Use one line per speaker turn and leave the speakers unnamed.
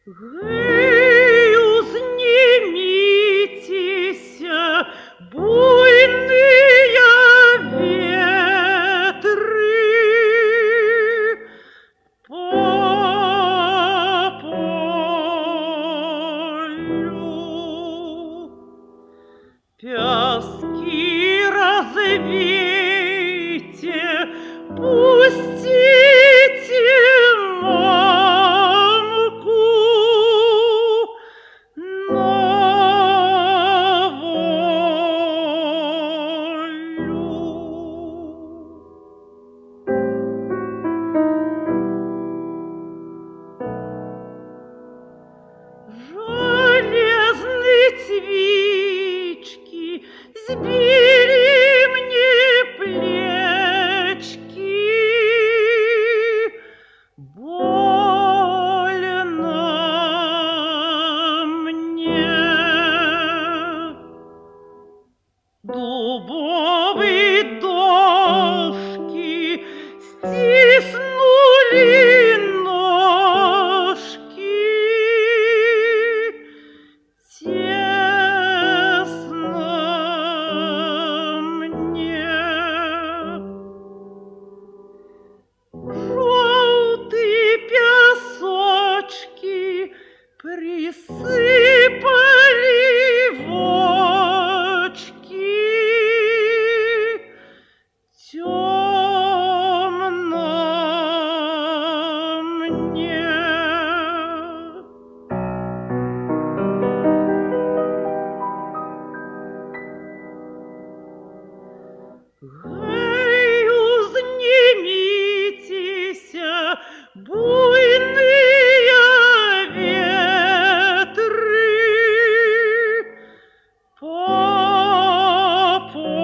Эй, узнимитеся, буйные ветры, по полю. Пяски развейте, пустите мамку на волю. Железные цвички сбили мне плечки, больно мне. Дубовые дошки стиснули ножки, тесно мне. Желтые песочки присыпали вочки, темно мне. Эй, узнимитеся, буйные ветры, по полю.